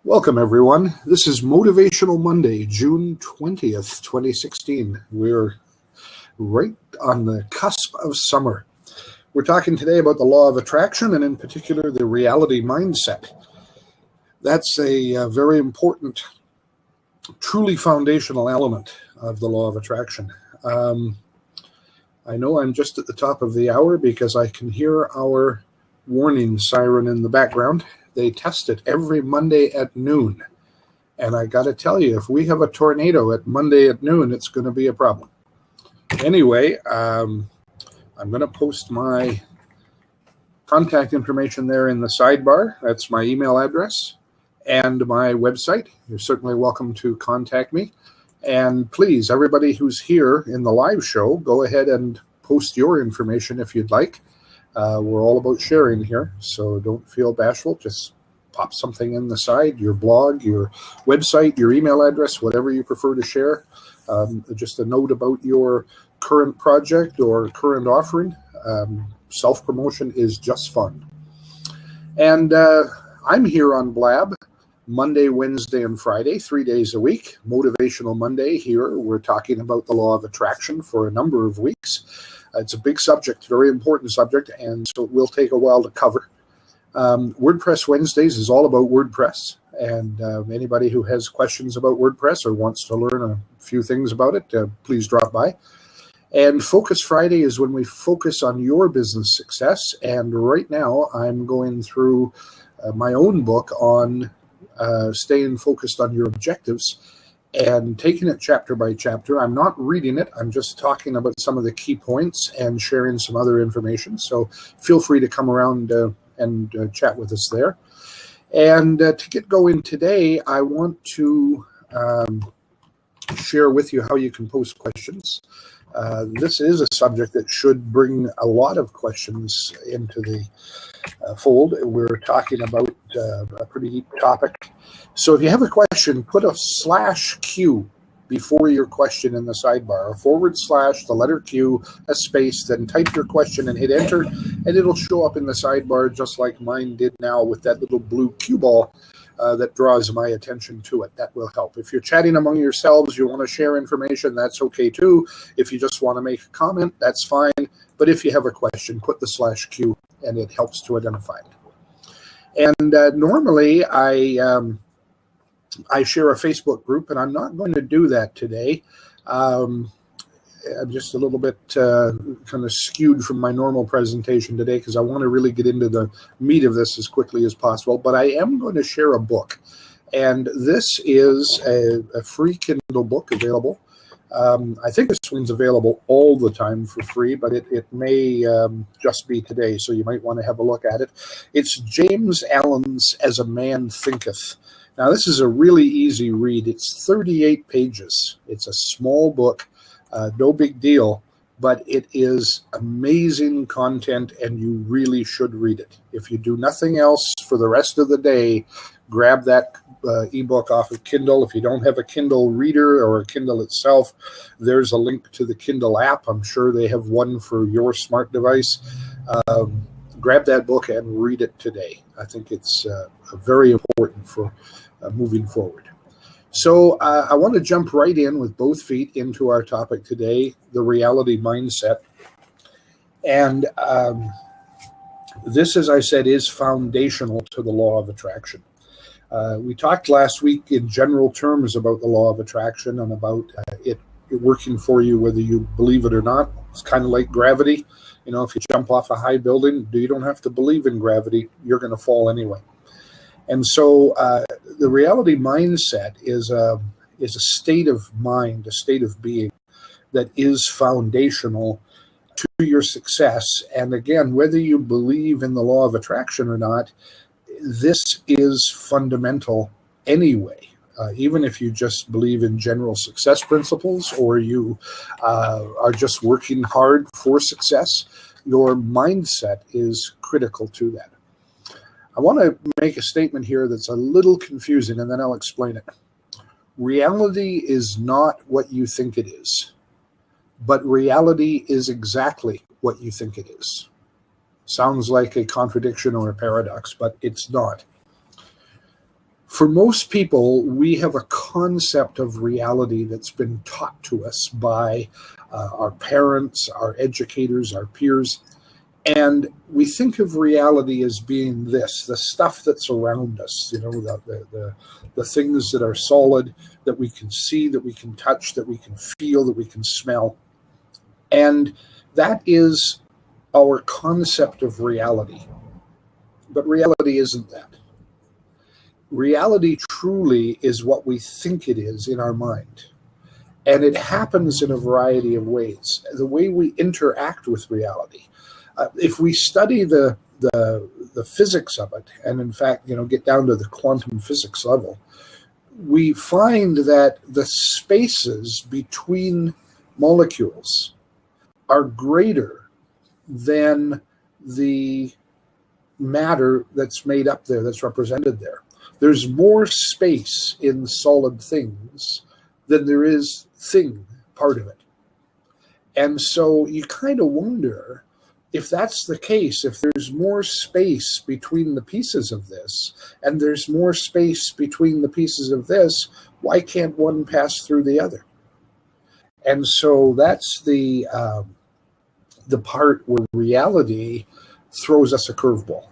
Welcome, everyone. This is Motivational Monday, June 20th, 2016. We're right on the cusp of summer. We're talking today about the law of attraction and in particular the reality mindset. That's a very important, truly foundational element of the law of attraction. I know I'm just at the top of the hour because I can hear our warning siren in the background. They test it every Monday at noon. And I got to tell you, if we have a tornado at Monday at noon, it's going to be a problem. Anyway, I'm going to post my contact information there in the sidebar. That's my email address and my website. You're certainly welcome to contact me. And please, everybody who's here in the live show, go ahead and post your information if you'd like. We're all about sharing here, so don't feel bashful. Just pop something in the side, your blog, your website, your email address, whatever you prefer to share. Just a note about your current project or current offering. Self-promotion is just fun. And I'm here on Blab Monday, Wednesday, and Friday, 3 days a week. Motivational Monday here. We're talking about the law of attraction for a number of weeks. It's a big subject, very important subject, and so it will take a while to cover. WordPress Wednesdays is all about WordPress, and anybody who has questions about WordPress or wants to learn a few things about it, please drop by. And Focus Friday is when we focus on your business success, and right now I'm going through my own book on staying focused on your objectives and taking it chapter by chapter. I'm not reading it. I'm just talking about some of the key points and sharing some other information. So feel free to come around and chat with us there. And to get going today, I want to share with you how you can post questions. This is a subject that should bring a lot of questions into the fold. We're talking about a pretty deep topic. So if you have a question, put a /Q before your question in the sidebar, / the letter Q, a space, then type your question and hit enter, and it'll show up in the sidebar just like mine did now with that little blue cue ball that draws my attention to it. That will help. If you're chatting among yourselves, you want to share information, that's okay too. If you just want to make a comment, that's fine. But if you have a question, put the /Q and it helps to identify it. And normally I share a Facebook group, and I'm not going to do that today. I'm just a little bit kind of skewed from my normal presentation today because I want to really get into the meat of this as quickly as possible. But I am going to share a book, and this is a free Kindle book available. I think this one's available all the time for free, but it may just be today, so you might want to have a look at it. It's James Allen's As a Man Thinketh. Now, this is a really easy read. It's 38 pages. It's a small book, no big deal, but it is amazing content, and you really should read it. If you do nothing else for the rest of the day, grab that ebook off of Kindle. If you don't have a Kindle reader or a Kindle itself, there's a link to the Kindle app. I'm sure they have one for your smart device. Grab that book and read it today. I think it's very important for moving forward. So I want to jump right in with both feet into our topic today, the reality mindset. And this, as I said, is foundational to the law of attraction. We talked last week in general terms about the law of attraction and about it working for you whether you believe it or not. It's kind of like gravity. You know, if you jump off a high building, you don't have to believe in gravity. You're going to fall anyway. And so the reality mindset is a state of mind, a state of being that is foundational to your success. And again, whether you believe in the law of attraction or not, this is fundamental anyway. Even if you just believe in general success principles or you are just working hard for success, your mindset is critical to that. I want to make a statement here that's a little confusing, and then I'll explain it. Reality is not what you think it is, but reality is exactly what you think it is. Sounds like a contradiction or a paradox, but it's not. For most people, we have a concept of reality that's been taught to us by our parents, our educators, our peers. And we think of reality as being this, the stuff that's around us, the things that are solid, that we can see, that we can touch, that we can feel, that we can smell. And that is our concept of reality. But reality isn't that. Reality truly is what we think it is in our mind. And it happens in a variety of ways. The way we interact with reality. If we study the physics of it, and in fact, get down to the quantum physics level, we find that the spaces between molecules are greater than the matter that's made up there, that's represented there. There's more space in solid things than there is thing part of it. And so you kind of wonder, if that's the case, if there's more space between the pieces of this, and there's more space between the pieces of this, why can't one pass through the other? And so that's the part where reality throws us a curveball.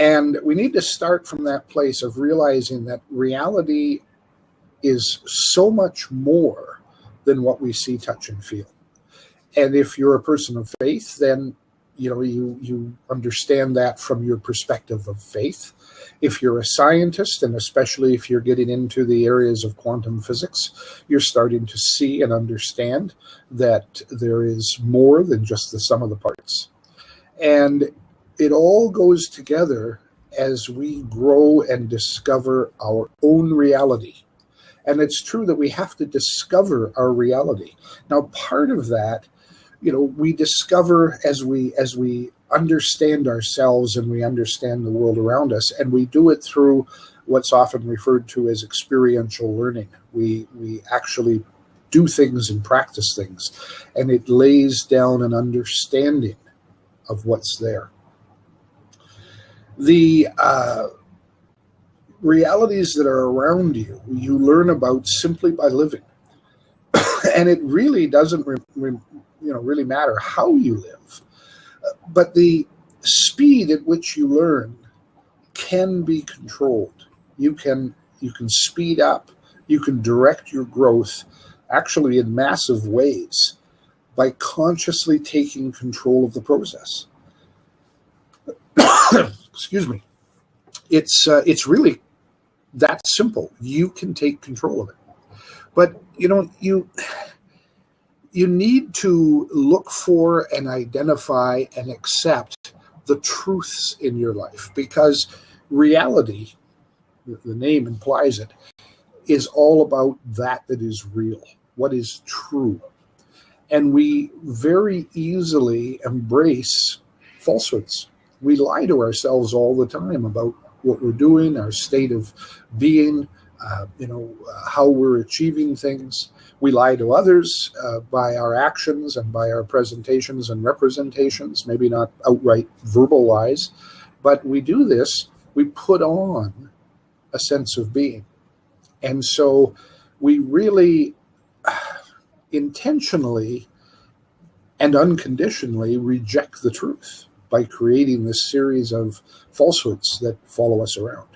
And we need to start from that place of realizing that reality is so much more than what we see, touch, and feel. And if you're a person of faith, then you understand that from your perspective of faith. If you're a scientist, and especially if you're getting into the areas of quantum physics, you're starting to see and understand that there is more than just the sum of the parts. And it all goes together as we grow and discover our own reality. And it's true that we have to discover our reality. Now, part of that, we discover as we understand ourselves and we understand the world around us, and we do it through what's often referred to as experiential learning. We actually do things and practice things, and it lays down an understanding of what's there. The realities that are around you, you learn about simply by living. And it really doesn't really matter how you live. But the speed at which you learn can be controlled. You can speed up, you can direct your growth actually in massive ways by consciously taking control of the process. Excuse me. It's really that simple. You can take control of it. But you need to look for and identify and accept the truths in your life, because reality, the name implies it, is all about that is real, what is true. And we very easily embrace falsehoods. We lie to ourselves all the time about what we're doing, our state of being, how we're achieving things. We lie to others by our actions and by our presentations and representations, maybe not outright verbal lies, but we do this, we put on a sense of being. And so we really intentionally and unconditionally reject the truth by creating this series of falsehoods that follow us around.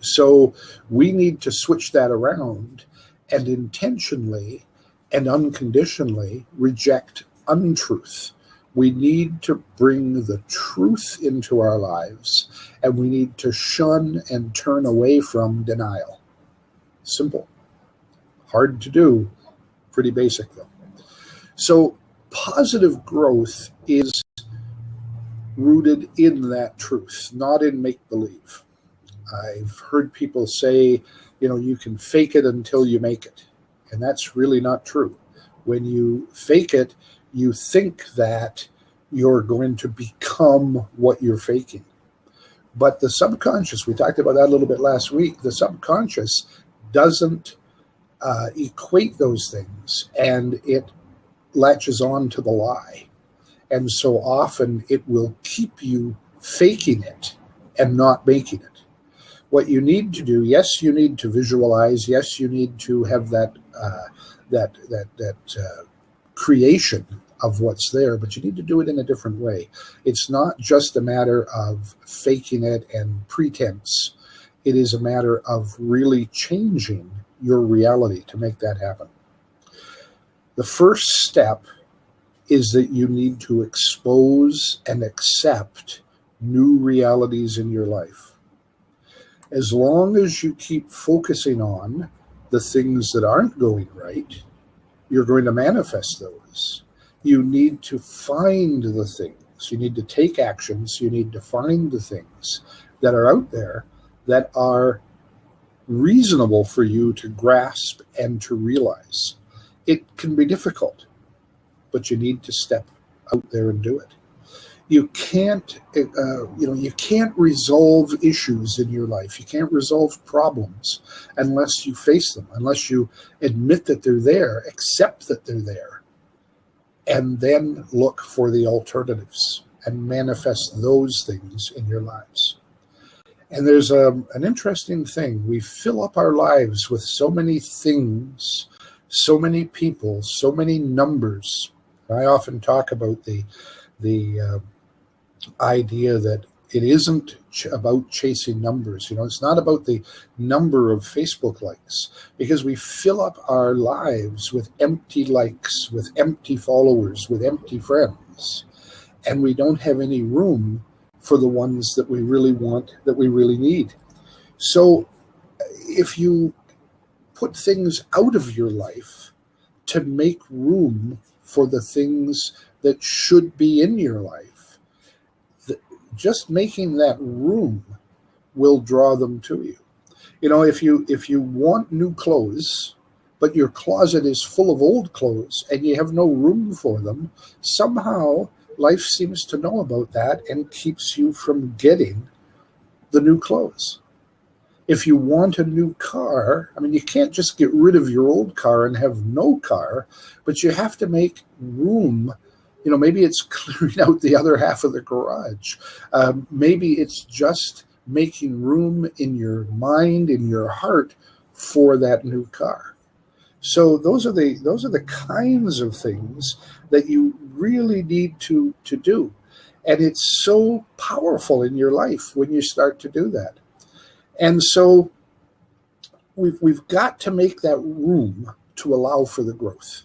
So we need to switch that around and intentionally and unconditionally reject untruth. We need to bring the truth into our lives, and we need to shun and turn away from denial. Simple. Hard to do. Pretty basic, though. So positive growth is rooted in that truth, not in make-believe. I've heard people say, you can fake it until you make it. And that's really not true. When you fake it, you think that you're going to become what you're faking. But the subconscious, we talked about that a little bit last week, the subconscious doesn't equate those things, and it latches on to the lie. And so often it will keep you faking it and not making it. What you need to do, yes, you need to visualize. Yes, you need to have that creation of what's there, but you need to do it in a different way. It's not just a matter of faking it and pretense. It is a matter of really changing your reality to make that happen. The first step is that you need to expose and accept new realities in your life. As long as you keep focusing on the things that aren't going right, you're going to manifest those. You need to find the things. You need to take actions. You need to find the things that are out there that are reasonable for you to grasp and to realize. It can be difficult, but you need to step out there and do it. You can't, you can't resolve issues in your life. You can't resolve problems unless you face them, unless you admit that they're there, accept that they're there, and then look for the alternatives and manifest those things in your lives. And there's an interesting thing. We fill up our lives with so many things, so many people, so many numbers. I often talk about the idea that it isn't about chasing numbers. It's not about the number of Facebook likes, because we fill up our lives with empty likes, with empty followers, with empty friends, and we don't have any room for the ones that we really want, that we really need. So if you put things out of your life to make room for the things that should be in your life, just making that room will draw them to you. If you want new clothes, but your closet is full of old clothes and you have no room for them, somehow life seems to know about that and keeps you from getting the new clothes. If you want a new car, you can't just get rid of your old car and have no car, but you have to make room. Maybe it's clearing out the other half of the garage. Maybe it's just making room in your mind, in your heart, for that new car. So those are the kinds of things that you really need to do. And it's so powerful in your life when you start to do that. And so we've got to make that room to allow for the growth.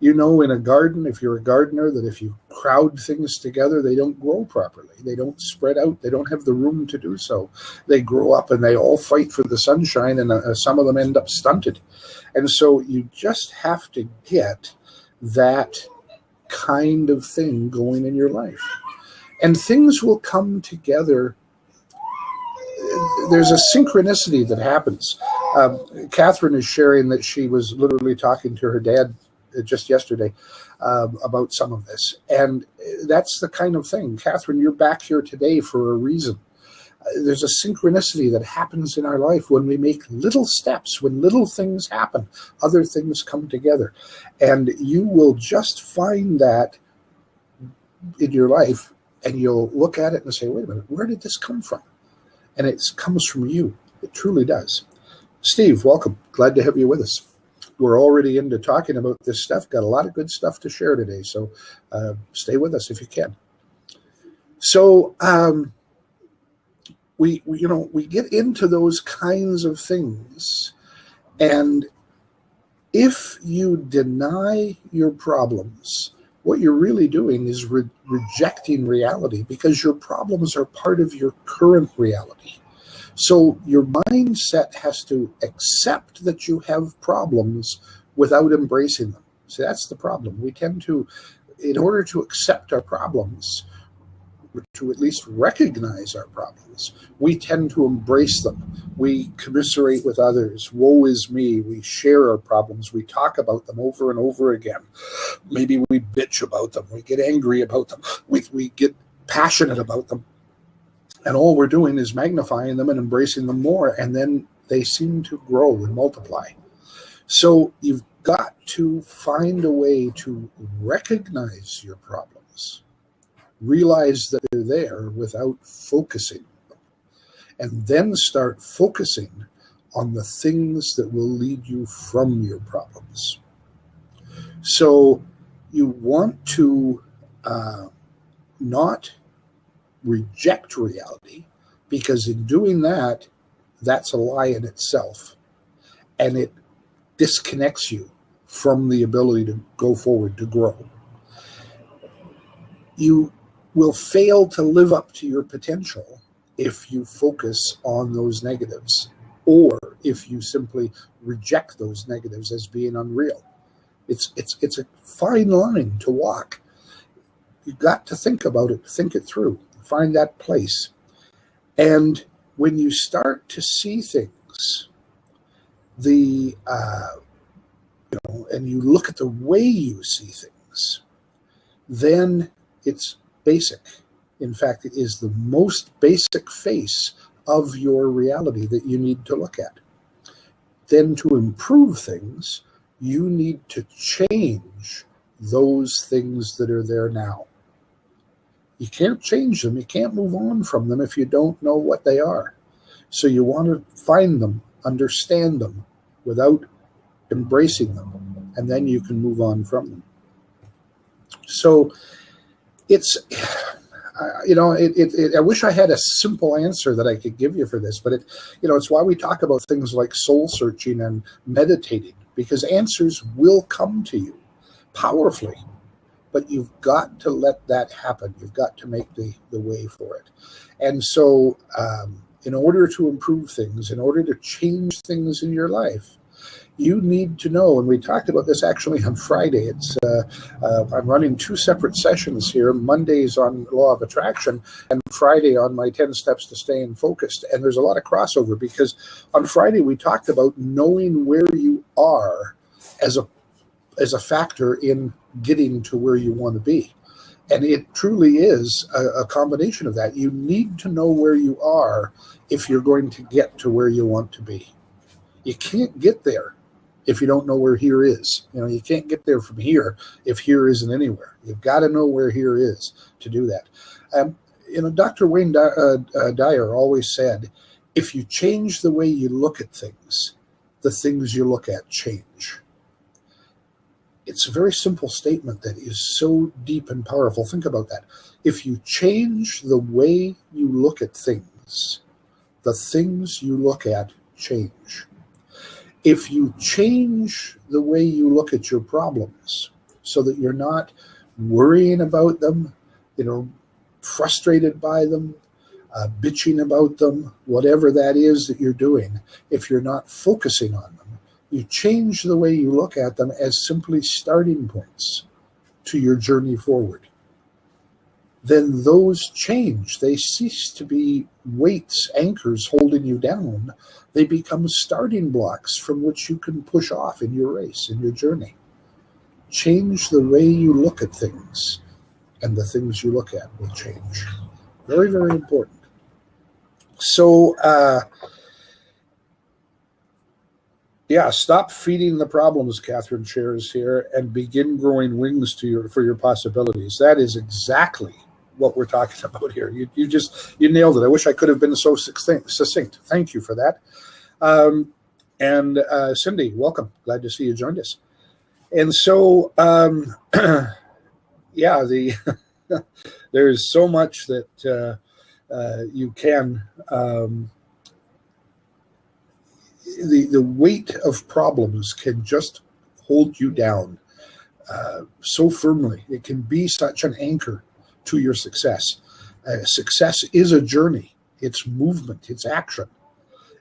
In a garden, if you're a gardener, that if you crowd things together, they don't grow properly. They don't spread out. They don't have the room to do so. They grow up and they all fight for the sunshine, and some of them end up stunted. And so you just have to get that kind of thing going in your life. And things will come together. There's a synchronicity that happens. Catherine is sharing that she was literally talking to her dad just yesterday about some of this. And that's the kind of thing. Catherine, you're back here today for a reason. There's a synchronicity that happens in our life when we make little steps, when little things happen, other things come together. And you will just find that in your life, and you'll look at it and say, wait a minute, where did this come from? And it comes from you. It truly does. Steve, welcome. Glad to have you with us. We're already into talking about this stuff. Got a lot of good stuff to share today, so stay with us if you can. So we get into those kinds of things, and if you deny your problems, what you're really doing is rejecting reality, because your problems are part of your current reality. So your mindset has to accept that you have problems without embracing them. So that's the problem. We tend to, in order to accept our problems, to at least recognize our problems, we tend to embrace them. We commiserate with others. Woe is me. We share our problems. We talk about them over and over again. Maybe we bitch about them. We get angry about them. We get passionate about them. And all we're doing is magnifying them and embracing them more. And then they seem to grow and multiply. So you've got to find a way to recognize your problems. Realize that they're there without focusing them. and then start focusing on the things that will lead you from your problems. So you want to not reject reality, because in doing that, that's a lie in itself, and it disconnects you from the ability to go forward, to grow. You will fail to live up to your potential if you focus on those negatives, or if you simply reject those negatives as being unreal. It's a fine line to walk. You've got to think about it, think it through, find that place. And when you start to see things, and you look at the way you see things, then it's basic. In fact, it is the most basic face of your reality that you need to look at. Then to improve things, you need to change those things that are there now. You can't change them. You can't move on from them if you don't know what they are. So you want to find them, understand them without embracing them, and then you can move on from them. So it's, I wish I had a simple answer that I could give you for this, but it's why we talk about things like soul searching and meditating, because answers will come to you powerfully. But you've got to let that happen. You've got to make the way for it. And so in order to improve things, in order to change things in your life, you need to know, and we talked about this actually on Friday. I'm running 2 separate sessions here, Mondays on Law of Attraction and Friday on my 10 Steps to Staying Focused. And there's a lot of crossover, because on Friday we talked about knowing where you are as a factor in getting to where you want to be. And it truly is a combination of that. You need to know where you are if you're going to get to where you want to be. You can't get there if you don't know where here is. You can't get there from here if here isn't anywhere. You've got to know where here is to do that. Dr. Wayne Dyer always said, if you change the way you look at things, the things you look at change. It's a very simple statement that is so deep and powerful. Think about that. If you change the way you look at things, the things you look at change. If you change the way you look at your problems so that you're not worrying about them, frustrated by them, bitching about them, whatever that is that you're doing, if you're not focusing on them, you change the way you look at them as simply starting points to your journey forward. Then those change. They cease to be weights, anchors holding you down. They become starting blocks from which you can push off in your race, in your journey. Change the way you look at things, and the things you look at will change. Very, very important. So, stop feeding the problems, Catherine shares here, and begin growing wings for your possibilities. That is exactly what we're talking about here. You nailed it. I wish I could have been so succinct. Thank you for that. And Cindy, welcome. Glad to see you joined us. And so, there's so much that you can. The weight of problems can just hold you down so firmly. It can be such an anchor to your success. Success is a journey. It's movement. It's action.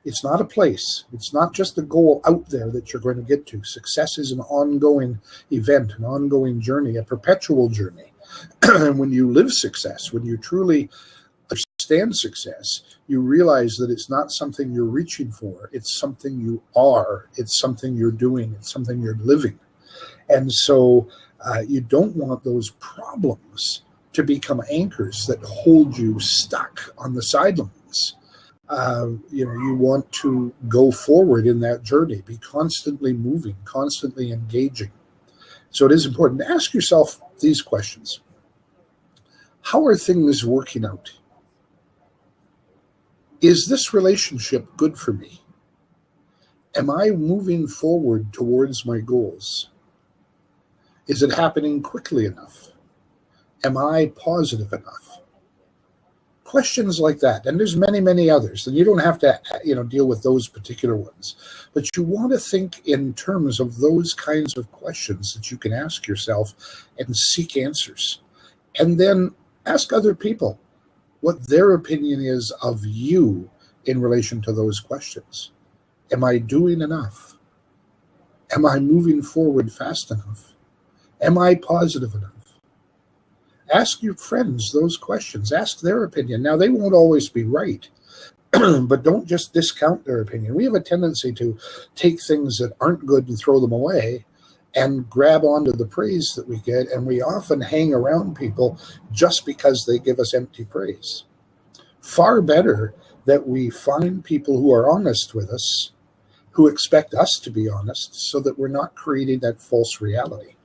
It's not a place. It's not just a goal out there that you're going to get to. Success is an ongoing event, an ongoing journey, a perpetual journey. And when you live success, when you truly understand success, you realize that it's not something you're reaching for. It's something you are. It's something you're doing. It's something you're living. And so you don't want those problems to become anchors that hold you stuck on the sidelines. You want to go forward in that journey, be constantly moving, constantly engaging. So it is important to ask yourself these questions. How are things working out Is this relationship good for me? Am I moving forward towards my goals? Is it happening quickly enough? Am I positive enough? Questions like that. And there's many, many others. And you don't have to, deal with those particular ones. But you want to think in terms of those kinds of questions that you can ask yourself and seek answers. And then ask other people what their opinion is of you in relation to those questions. Am I doing enough? Am I moving forward fast enough? Am I positive enough? Ask your friends those questions. Ask their opinion. Now, they won't always be right, but don't just discount their opinion. We have a tendency to take things that aren't good and throw them away and grab onto the praise that we get, and we often hang around people just because they give us empty praise. Far better that we find people who are honest with us, who expect us to be honest, so that we're not creating that false reality.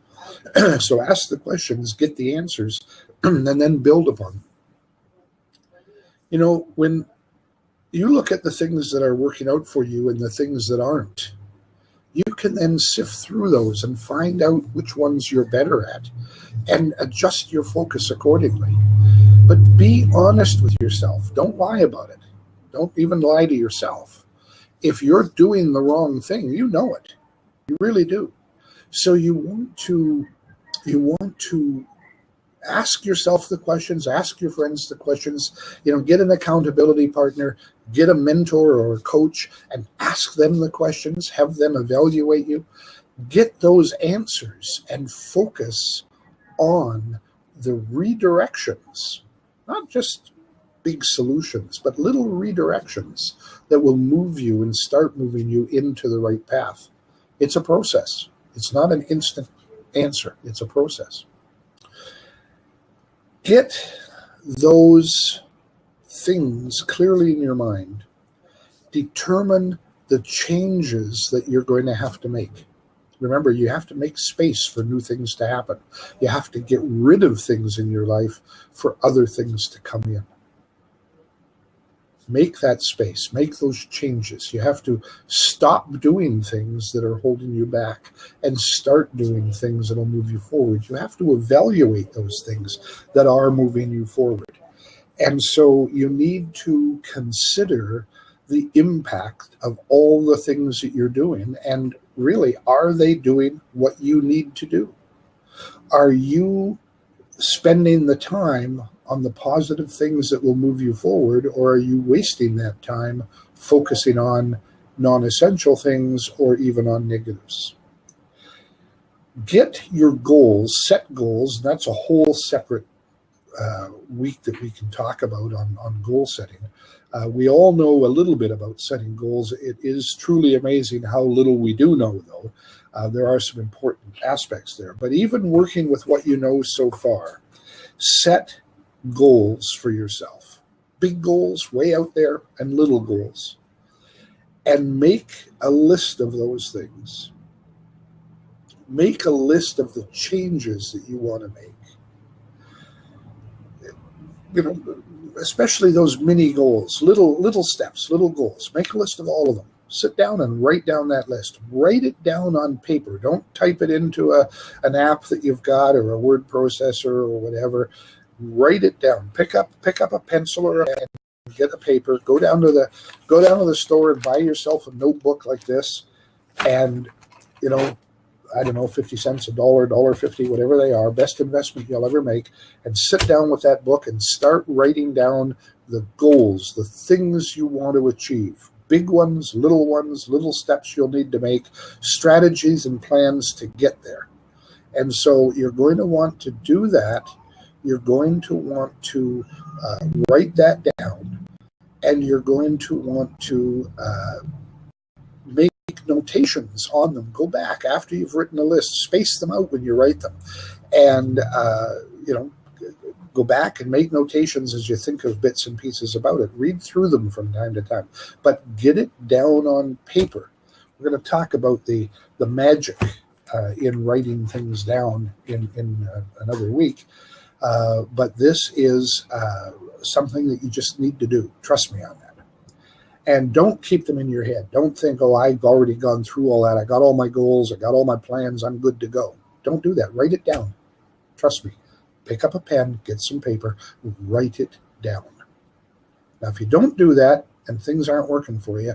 So ask the questions, get the answers, and then build upon them. When you look at the things that are working out for you and the things that aren't, you can then sift through those and find out which ones you're better at and adjust your focus accordingly. But be honest with yourself. Don't lie about it. Don't even lie to yourself. If you're doing the wrong thing, you know it. You really do. So you want to ask yourself the questions, ask your friends the questions, get an accountability partner, get a mentor or a coach and ask them the questions, have them evaluate you, get those answers and focus on the redirections, not just big solutions, but little redirections that will move you and start moving you into the right path. It's a process. It's not an instant answer. It's a process. Get those things clearly in your mind. Determine the changes that you're going to have to make. Remember, you have to make space for new things to happen. You have to get rid of things in your life for other things to come in. Make that space, make those changes. You have to stop doing things that are holding you back and start doing things that will move you forward. You have to evaluate those things that are moving you forward. And so you need to consider the impact of all the things that you're doing. And really, are they doing what you need to do? Are you spending the time on the positive things that will move you forward, or are you wasting that time focusing on non-essential things or even on negatives? Get your goals, set goals. That's a whole separate week that we can talk about on goal setting. We all know a little bit about setting goals. It is truly amazing how little we do know, though. There are some important aspects there. But even working with what you know so far, set goals for yourself. Big goals way out there and little goals. And make a list of those things. Make a list of the changes that you want to make. Especially those mini goals, little steps, little goals. Make a list of all of them. Sit down and write down that list. Write it down on paper. Don't type it into an app that you've got or a word processor or whatever. Write it down. Pick up a pencil or get a paper. Go down to the store and buy yourself a notebook like this, and I don't know, 50 cents, $1, $1.50, whatever they are, best investment you'll ever make, and sit down with that book and start writing down the goals, the things you want to achieve. Big ones, little steps you'll need to make, strategies and plans to get there. And so you're going to want to do that. You're going to want to write that down, and you're going to want to make notations on them. Go back after you've written a list, space them out when you write them, and go back and make notations as you think of bits and pieces about it. Read through them from time to time, but get it down on paper. We're going to talk about the magic in writing things down in another week, but this is something that you just need to do. Trust me on that. And don't keep them in your head. Don't think, oh, I've already gone through all that. I got all my goals. I got all my plans. I'm good to go. Don't do that. Write it down. Trust me. Pick up a pen, get some paper, write it down. Now, if you don't do that and things aren't working for you,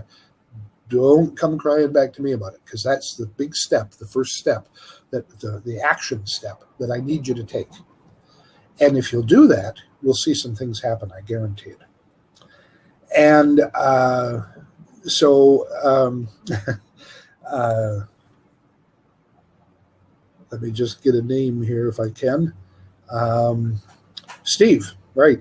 don't come crying back to me about it, because that's the big step, the first step, that the action step that I need you to take. And if you'll do that, we'll see some things happen, I guarantee it. And let me just get a name here if I can. Steve, right.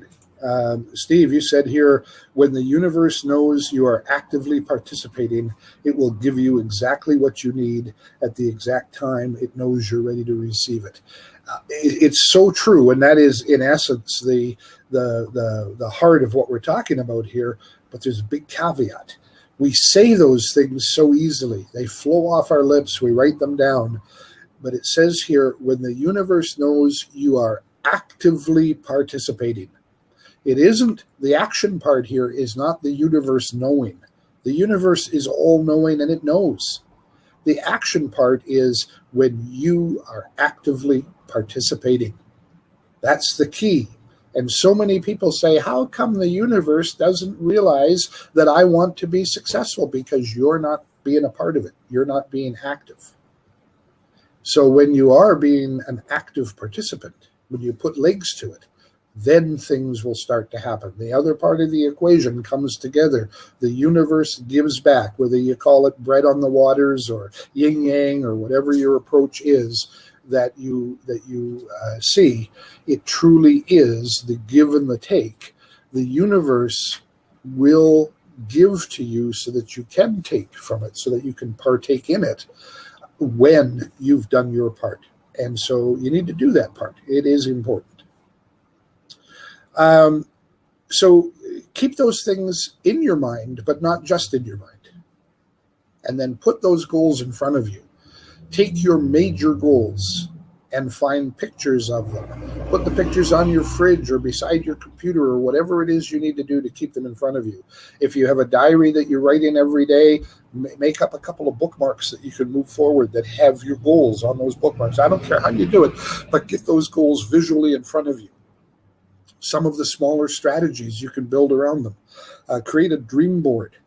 Steve, you said here, when the universe knows you are actively participating, it will give you exactly what you need at the exact time it knows you're ready to receive it. It's so true, and that is, in essence, the heart of what we're talking about here. But there's a big caveat. We say those things so easily. They flow off our lips. We write them down. But it says here, when the universe knows you are actively participating. It isn't, the action part here is not the universe knowing. The universe is all-knowing, and it knows. The action part is when you are actively participating. That's the key. And so many people say, how come the universe doesn't realize that I want to be successful? Because you're not being a part of it. You're not being active. So when you are being an active participant, when you put legs to it, then things will start to happen. The other part of the equation comes together. The universe gives back, whether you call it bread on the waters or yin yang or whatever your approach is that you see. It truly is the give and the take. The universe will give to you so that you can take from it, so that you can partake in it when you've done your part. And so you need to do that part. It is important. So keep those things in your mind, but not just in your mind. And then put those goals in front of you. Take your major goals and find pictures of them. Put the pictures on your fridge or beside your computer or whatever it is you need to do to keep them in front of you. If you have a diary that you write in every day, make up a couple of bookmarks that you can move forward that have your goals on those bookmarks. I don't care how you do it, but get those goals visually in front of you. Some of the smaller strategies you can build around them. Create a dream board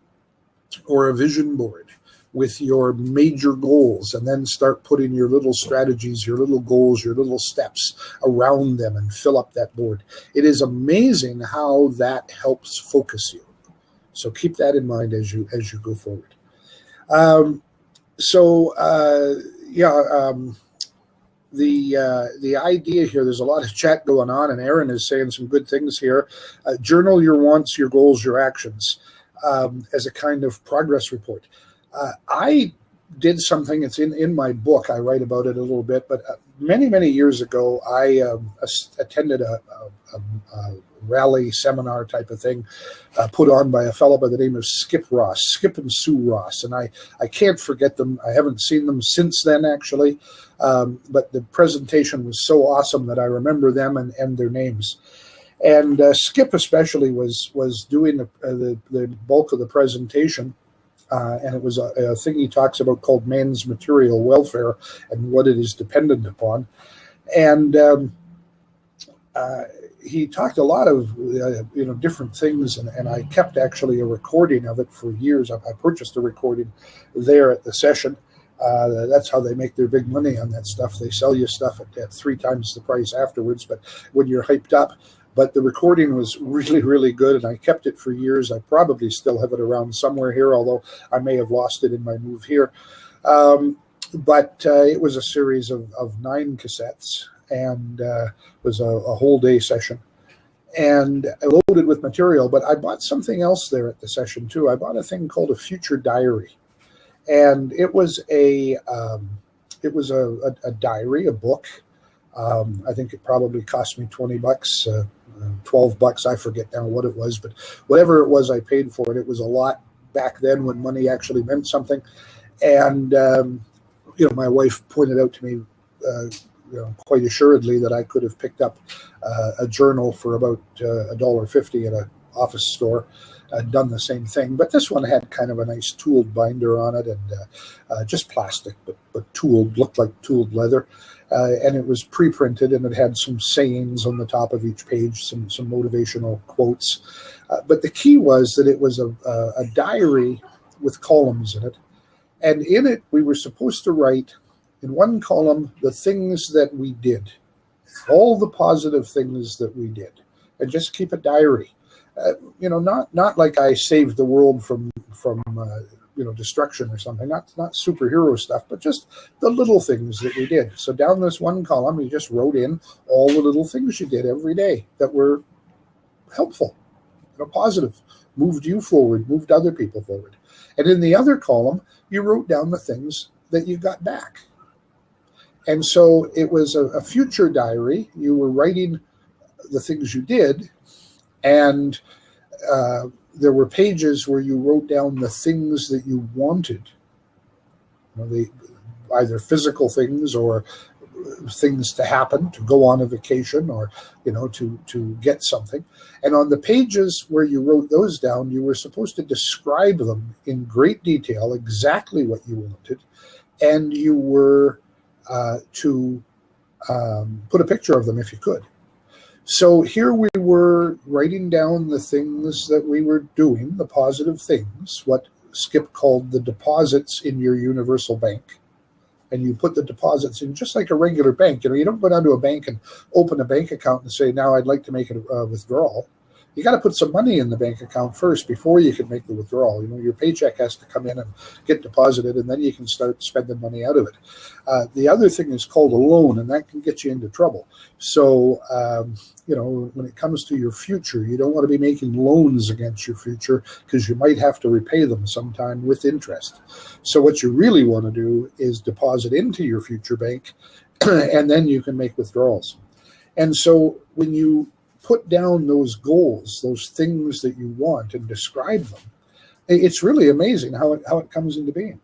or a vision board with your major goals, and then start putting your little strategies, your little goals, your little steps around them, and fill up that board. It is amazing how that helps focus you. So keep that in mind as you go forward. The idea here, there's a lot of chat going on, and Aaron is saying some good things here. Journal your wants, your goals, your actions as a kind of progress report. I did something, it's in my book, I write about it a little bit, but many, many years ago, I attended a rally seminar type of thing put on by a fellow by the name of Skip and Sue Ross, and I can't forget them. I haven't seen them since then, actually, but the presentation was so awesome that I remember them and their names. And Skip especially was doing the bulk of the presentation. And it was a thing he talks about called man's material welfare and what it is dependent upon. And he talked a lot of different things, and I kept actually a recording of it for years. I purchased a recording there at the session. That's how they make their big money on that stuff. They sell you stuff at 3 times the price afterwards, but when you're hyped up. But the recording was really, really good, and I kept it for years. I probably still have it around somewhere here, although I may have lost it in my move here. But it was a series of 9 cassettes, and was a whole day session. And loaded with material, but I bought something else there at the session too. I bought a thing called a future diary. And it was a diary, a book. I think it probably cost me $20, $12. I forget now what it was, but whatever it was, I paid for it. It was a lot back then when money actually meant something. And my wife pointed out to me, quite assuredly, that I could have picked up a journal for about $1.50 at an office store. done the same thing. But this one had kind of a nice tooled binder on it, and just plastic, but tooled, looked like tooled leather. And it was pre-printed, and it had some sayings on the top of each page, some motivational quotes. But the key was that it was a diary with columns in it. And in it, we were supposed to write in one column the things that we did, all the positive things that we did, and just keep a diary. Not like I saved the world from destruction or something, not superhero stuff, but just the little things that we did. So down this one column, you just wrote in all the little things you did every day that were helpful, positive, moved you forward, moved other people forward. And in the other column, you wrote down the things that you got back. And so it was a future diary. You were writing the things you did, and there were pages where you wrote down the things that you wanted, either physical things or things to happen, to go on a vacation, or to get something. And on the pages where you wrote those down, you were supposed to describe them in great detail, exactly what you wanted, and you were to put a picture of them if you could. So here we were writing down the things that we were doing, the positive things, what Skip called the deposits in your universal bank. And you put the deposits in just like a regular bank. You don't go down to a bank and open a bank account and say, now I'd like to make a withdrawal. You got to put some money in the bank account first before you can make the withdrawal. Your paycheck has to come in and get deposited, and then you can start spending money out of it. The other thing is called a loan, and that can get you into trouble. So, when it comes to your future, you don't want to be making loans against your future, because you might have to repay them sometime with interest. So what you really want to do is deposit into your future bank, and then you can make withdrawals. And so when you put down those goals, those things that you want, and describe them, it's really amazing how it comes into being.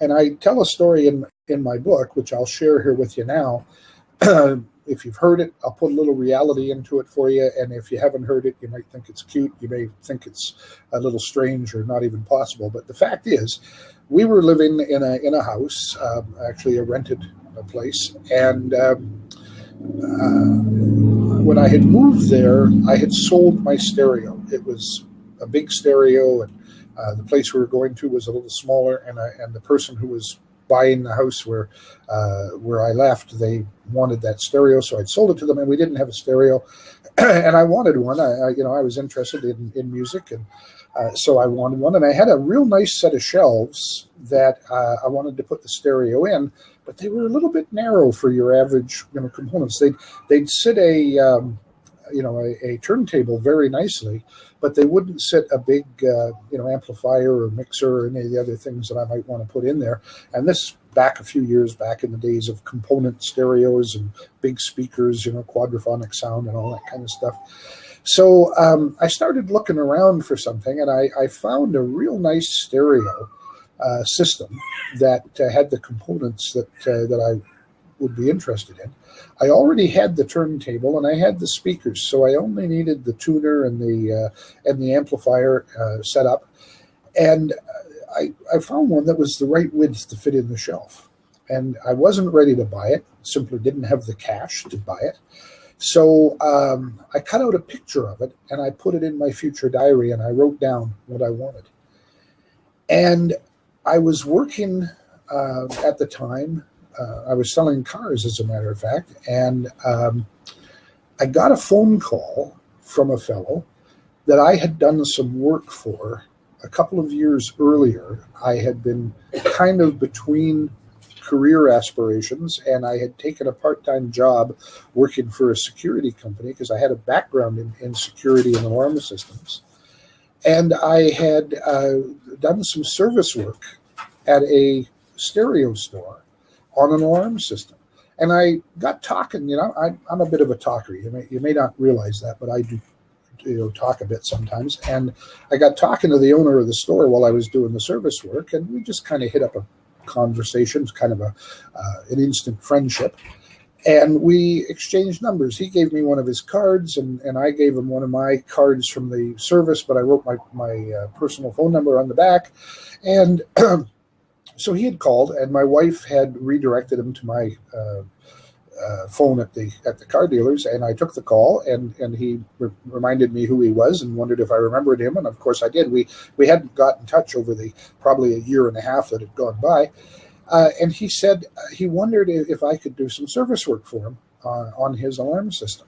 And I tell a story in my book, which I'll share here with you now. If you've heard it, I'll put a little reality into it for you. And if you haven't heard it, you might think it's cute. You may think it's a little strange or not even possible. But the fact is, we were living in a house, actually a rented place. And when I had moved there, I had sold my stereo. It was a big stereo, and the place we were going to was a little smaller. And the person who was buying the house where I left, they wanted that stereo, so I'd sold it to them, and we didn't have a stereo, and I wanted one. I was interested in music, and so I wanted one, and I had a real nice set of shelves that I wanted to put the stereo in, but they were a little bit narrow for your average components. They'd sit a turntable very nicely, but they wouldn't sit a big amplifier or mixer or any of the other things that I might want to put in there. And this back a few years back in the days of component stereos and big speakers, quadraphonic sound and all that kind of stuff. So I started looking around for something, and I found a real nice stereo system that had the components that I would be interested in. I already had the turntable and I had the speakers, so I only needed the tuner and the amplifier set up. And I found one that was the right width to fit in the shelf. And I wasn't ready to buy it, simply didn't have the cash to buy it. So I cut out a picture of it and I put it in my future diary, and I wrote down what I wanted. And I was working at the time. I was selling cars, as a matter of fact, and I got a phone call from a fellow that I had done some work for a couple of years earlier. I had been kind of between career aspirations, and I had taken a part-time job working for a security company because I had a background in security and alarm systems. And I had done some service work at a stereo store on an alarm system. And I got talking, I'm a bit of a talker. You may not realize that, but I do talk a bit sometimes. And I got talking to the owner of the store while I was doing the service work, and we just kind of hit up a conversation, kind of an instant friendship. And we exchanged numbers. He gave me one of his cards, and I gave him one of my cards from the service, but I wrote my personal phone number on the back. And so he had called, and my wife had redirected him to my phone at the car dealers, and I took the call, and he reminded me who he was and wondered if I remembered him, and of course I did. We hadn't got in touch over the probably a year and a half that had gone by. And he said he wondered if I could do some service work for him on his alarm system.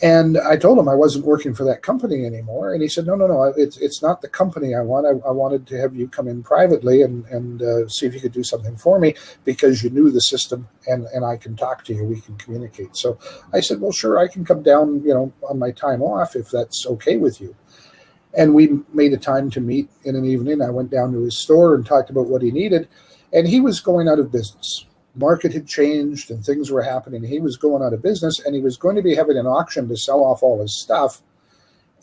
And I told him I wasn't working for that company anymore. And he said, no, it's not the company I want. I wanted to have you come in privately and see if you could do something for me, because you knew the system and I can talk to you. We can communicate. So I said, well, sure, I can come down, on my time off if that's okay with you. And we made a time to meet in an evening. I went down to his store and talked about what he needed. And he was going out of business. The market had changed and things were happening. He was going out of business, and he was going to be having an auction to sell off all his stuff.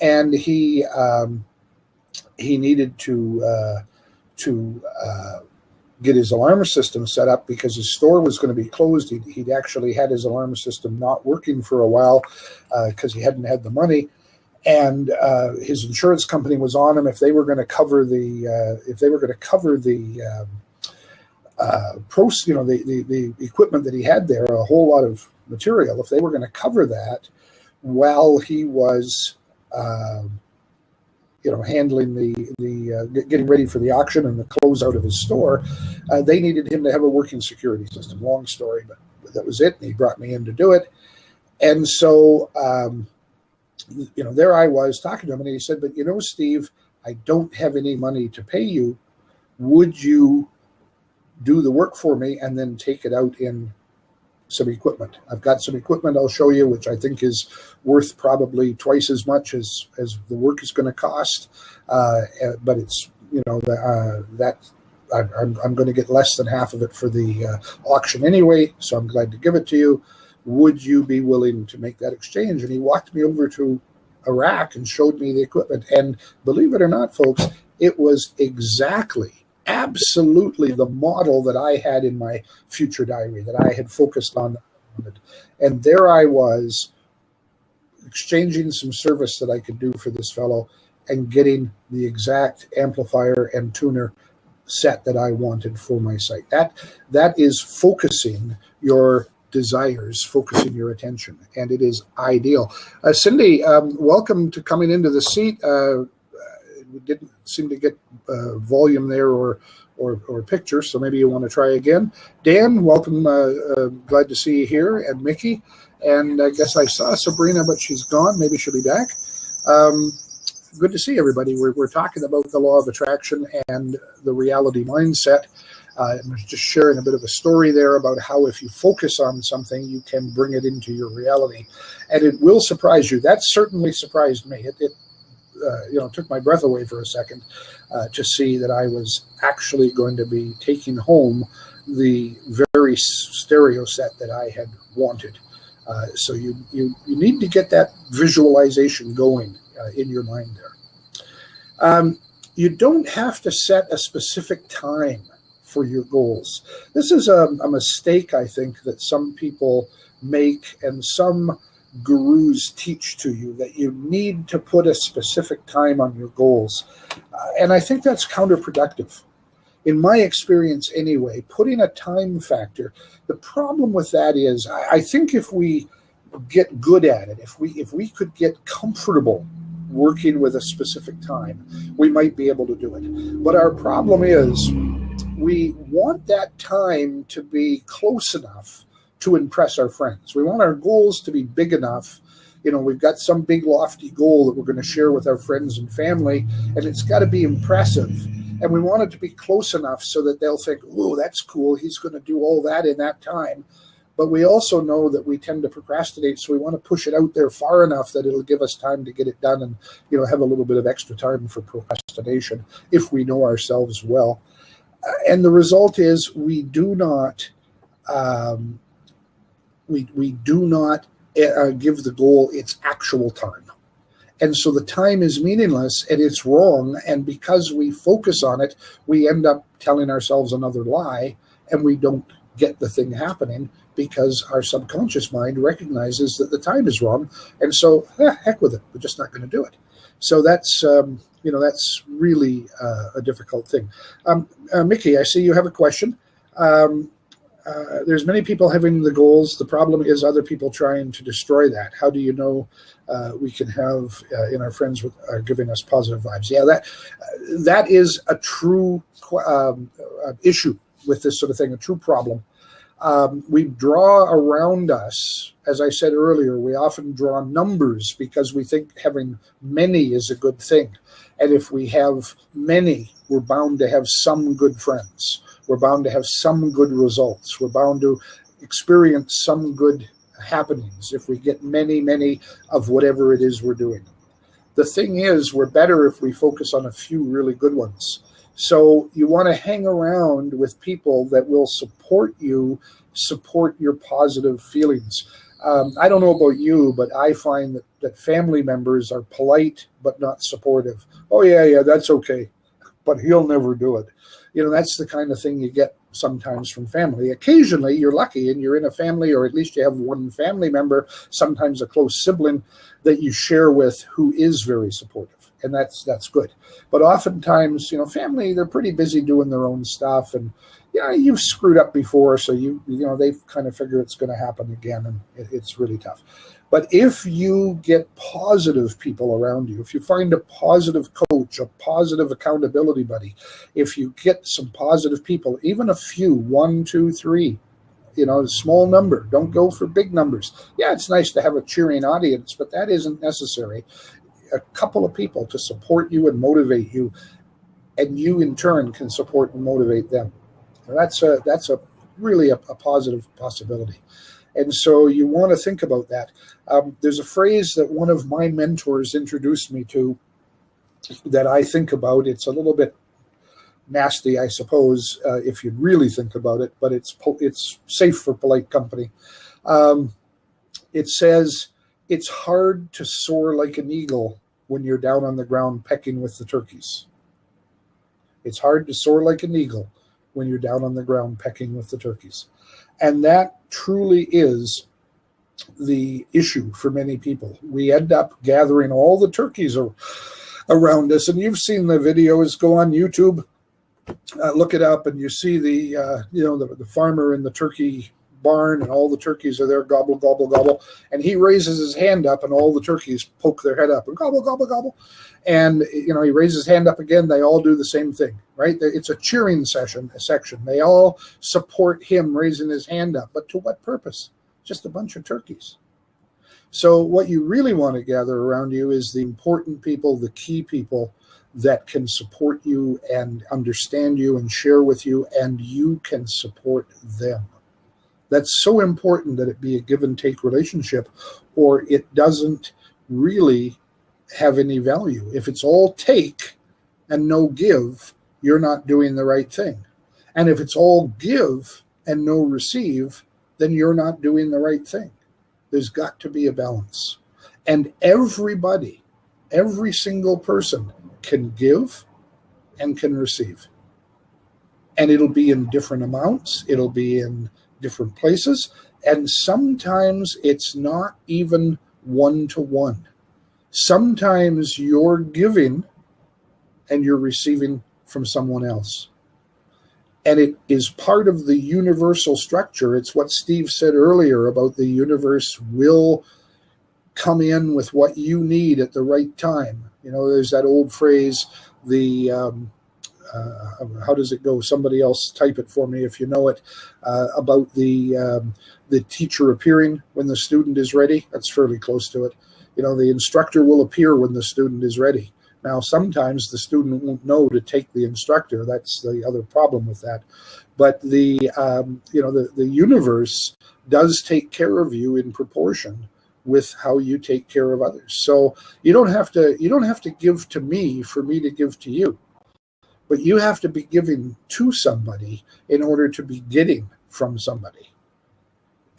And he needed to get his alarm system set up because his store was going to be closed. He'd actually had his alarm system not working for a while because he hadn't had the money. And his insurance company was on him if they were going to cover the the equipment that he had there, a whole lot of material. If they were going to cover that while he was, handling the getting ready for the auction and the closeout of his store, they needed him to have a working security system. Long story, but that was it. And he brought me in to do it. And so, there I was talking to him, and he said, "But Steve, I don't have any money to pay you. Would you do the work for me and then take it out in some equipment? I've got some equipment I'll show you, which I think is worth probably twice as much as the work is going to cost. But it's, that I'm going to get less than half of it for the auction anyway, so I'm glad to give it to you. Would you be willing to make that exchange?" And he walked me over to a rack and showed me the equipment. And believe it or not, folks, it was absolutely the model that I had in my future diary, that I had focused on. And there I was, exchanging some service that I could do for this fellow and getting the exact amplifier and tuner set that I wanted for my site. That is focusing your desires, focusing your attention, and it is ideal. Cindy, welcome to coming into the seat. We didn't seem to get volume there or picture, so maybe you want to try again. Dan, welcome. Glad to see you here, and Mickey. And I guess I saw Sabrina, but she's gone. Maybe she'll be back. Good to see everybody. We're talking about the law of attraction and the reality mindset. I'm just sharing a bit of a story there about how if you focus on something, you can bring it into your reality. And it will surprise you. That certainly surprised me. It took my breath away for a second to see that I was actually going to be taking home the very stereo set that I had wanted. So you need to get that visualization going in your mind there. You don't have to set a specific time for your goals. This is a mistake, I think, that some people make, and some gurus teach to you, that you need to put a specific time on your goals. And I think that's counterproductive. In my experience anyway, putting a time factor, the problem with that is, I think if we get good at it, if we could get comfortable working with a specific time, we might be able to do it. But our problem is, we want that time to be close enough to impress our friends. We want our goals to be big enough. We've got some big lofty goal that we're going to share with our friends and family, and it's got to be impressive. And we want it to be close enough so that they'll think, "Oh, that's cool. He's going to do all that in that time." But we also know that we tend to procrastinate, so we want to push it out there far enough that it'll give us time to get it done and, have a little bit of extra time for procrastination if we know ourselves well. And the result is we do not give the goal its actual time. And so the time is meaningless and it's wrong. And because we focus on it, we end up telling ourselves another lie, and we don't get the thing happening because our subconscious mind recognizes that the time is wrong, and so heck with it, we're just not going to do it. So that's that's really a difficult thing. Mickey, I see you have a question. There's many people having the goals. The problem is other people trying to destroy that. How do you know we can have in our friends are giving us positive vibes? Yeah, that is a true issue with this sort of thing, a true problem. We draw around us, as I said earlier, we often draw numbers because we think having many is a good thing. And if we have many, we're bound to have some good friends. We're bound to have some good results. We're bound to experience some good happenings if we get many of whatever it is we're doing. The thing is, we're better if we focus on a few really good ones. So you want to hang around with people that will support you, support your positive feelings. I don't know about you, but I find that family members are polite but not supportive. Oh, yeah, that's okay, but he'll never do it. That's the kind of thing you get sometimes from family. Occasionally, you're lucky and you're in a family, or at least you have one family member, sometimes a close sibling, that you share with who is very supportive, and that's good. But oftentimes, family, they're pretty busy doing their own stuff, and you've screwed up before, so they kind of figure it's going to happen again, and it's really tough. But if you get positive people around you, if you find a positive coach, a positive accountability buddy, if you get some positive people, even a few, 1, 2, 3, a small number, don't go for big numbers. Yeah, it's nice to have a cheering audience, but that isn't necessary. A couple of people to support you and motivate you, and you in turn can support and motivate them. That's really a positive possibility. And so you want to think about that. There's a phrase that one of my mentors introduced me to that I think about. It's a little bit nasty, I suppose, if you really think about it, but it's safe for polite company. It says, it's hard to soar like an eagle when you're down on the ground pecking with the turkeys. It's hard to soar like an eagle when you're down on the ground pecking with the turkeys. And that truly is the issue for many people. We end up gathering all the turkeys around us, and you've seen the videos. Go on YouTube, look it up, and you see the farmer in the turkey barn, and all the turkeys are there, gobble, gobble, gobble, and he raises his hand up, and all the turkeys poke their head up and gobble, gobble, gobble. And he raises his hand up again. They all do the same thing, right? It's a cheering section. They all support him raising his hand up, but to what purpose? Just a bunch of turkeys. So what you really want to gather around you is the important people, the key people that can support you and understand you and share with you, and you can support them. That's so important that it be a give and take relationship, or it doesn't really have any value. If it's all take and no give, you're not doing the right thing. And if it's all give and no receive, then you're not doing the right thing. There's got to be a balance. And everybody, every single person can give and can receive. And it'll be in different amounts. It'll be in different places. And sometimes it's not even one-to-one. Sometimes you're giving and you're receiving from someone else. And it is part of the universal structure. It's what Steve said earlier about the universe will come in with what you need at the right time. There's that old phrase, how does it go? Somebody else type it for me if you know it, about the teacher appearing when the student is ready. That's fairly close to it. The instructor will appear when the student is ready. Now, sometimes the student won't know to take the instructor. That's the other problem with that. But the universe does take care of you in proportion with how you take care of others. So you don't have to give to me for me to give to you. But you have to be giving to somebody in order to be getting from somebody.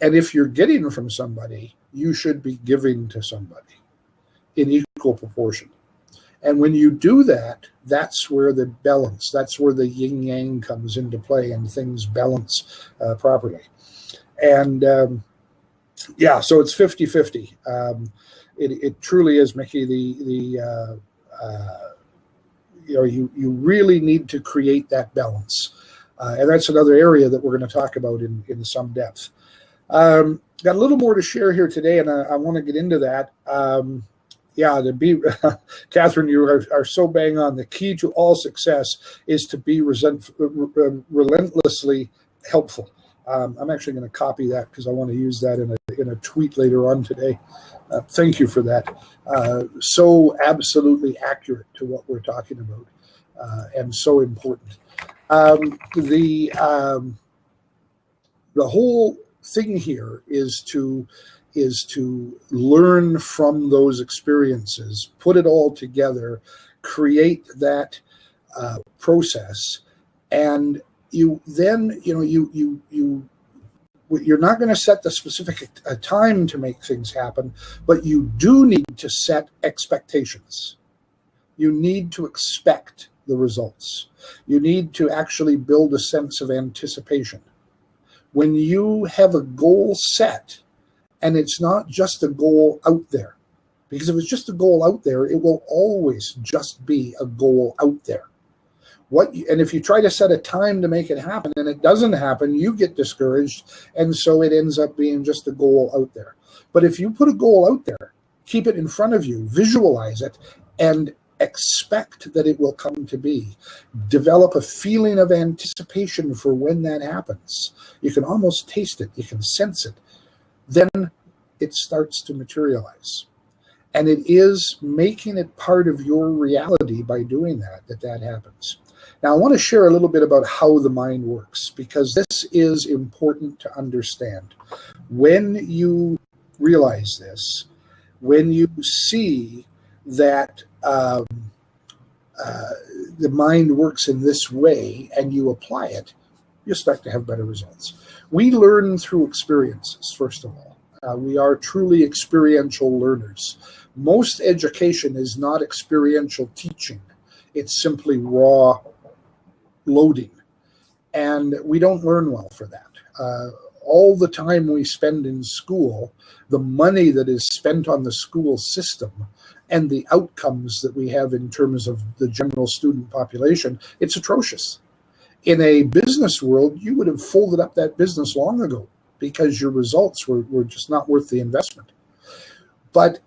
And if you're getting from somebody, you should be giving to somebody in equal proportion. And when you do that, that's where the balance, that's where the yin-yang comes into play and things balance properly. And yeah, so it's 50-50. It truly is, Mickey. You really need to create that balance. And that's another area that we're going to talk about in some depth. Got a little more to share here today, and I want to get into that. Catherine, you are so bang on. The key to all success is to be relentlessly helpful. I'm actually going to copy that because I want to use that in a tweet later on today. Thank you for that. So absolutely accurate to what we're talking about, and so important. The whole thing here is to learn from those experiences, put it all together, create that process, and you're not going to set the specific time to make things happen, but you do need to set expectations. You need to expect the results. You need to actually build a sense of anticipation. When you have a goal set, and it's not just a goal out there, because if it's just a goal out there, it will always just be a goal out there. And if you try to set a time to make it happen and it doesn't happen, you get discouraged, and so it ends up being just a goal out there. But if you put a goal out there, keep it in front of you, visualize it, and expect that it will come to be. Develop a feeling of anticipation for when that happens. You can almost taste it. You can sense it. Then it starts to materialize. And it is making it part of your reality by doing that happens. Now, I want to share a little bit about how the mind works, because this is important to understand. When you realize this, when you see that the mind works in this way and you apply it, you start to have better results. We learn through experiences, first of all. We are truly experiential learners. Most education is not experiential teaching. It's simply raw loading. And we don't learn well for that. All the time we spend in school, the money that is spent on the school system, and the outcomes that we have in terms of the general student population, it's atrocious. In a business world, you would have folded up that business long ago because your results were just not worth the investment. But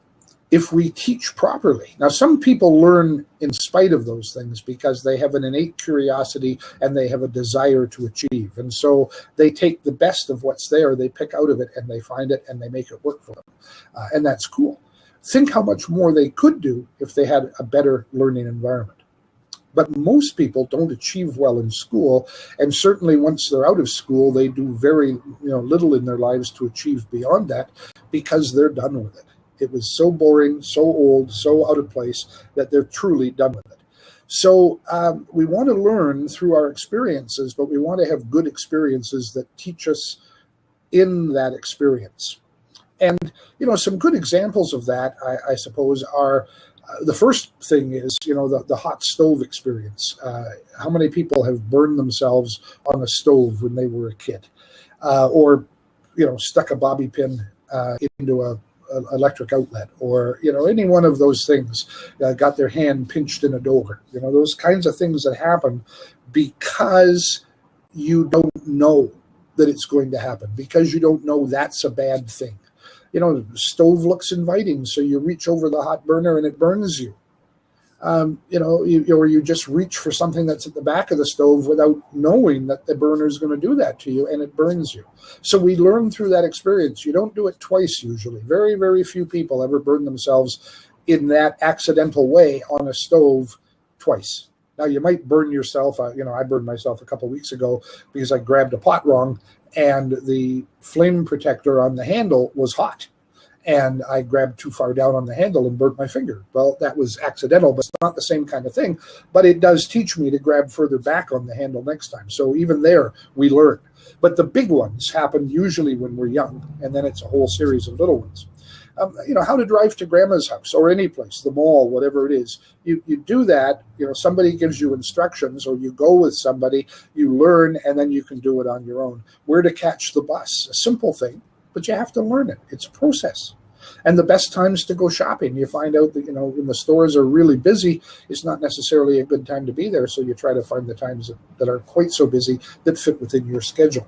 if we teach properly, now some people learn in spite of those things because they have an innate curiosity and they have a desire to achieve. And so they take the best of what's there, they pick out of it, and they find it, and they make it work for them. And that's cool. Think how much more they could do if they had a better learning environment. But most people don't achieve well in school, and certainly once they're out of school, they do very little in their lives to achieve beyond that because they're done with it. It was so boring, so old, so out of place that they're truly done with it. So we want to learn through our experiences, but we want to have good experiences that teach us in that experience. And, some good examples of that, I suppose, are the first thing is, the hot stove experience. How many people have burned themselves on a stove when they were a kid? Or, stuck a bobby pin into an electric outlet, or, any one of those things, got their hand pinched in a door. Those kinds of things that happen because you don't know that it's going to happen, because you don't know that's a bad thing. The stove looks inviting, so you reach over the hot burner and it burns you. Or you just reach for something that's at the back of the stove without knowing that the burner is going to do that to you, and it burns you. So we learn through that experience. You don't do it twice usually. Very, very few people ever burn themselves in that accidental way on a stove twice. Now, you might burn yourself. I burned myself a couple of weeks ago because I grabbed a pot wrong, and the flame protector on the handle was hot. And I grabbed too far down on the handle and burnt my finger. Well, that was accidental, but it's not the same kind of thing. But it does teach me to grab further back on the handle next time. So even there, we learn. But the big ones happen usually when we're young, and then it's a whole series of little ones. how to drive to grandma's house or any place, the mall, whatever it is. You do that, somebody gives you instructions, or you go with somebody, you learn, and then you can do it on your own. Where to catch the bus, a simple thing, but you have to learn it. It's a process. And the best times to go shopping, you find out that, when the stores are really busy, it's not necessarily a good time to be there. So you try to find the times that are quite so busy that fit within your schedule.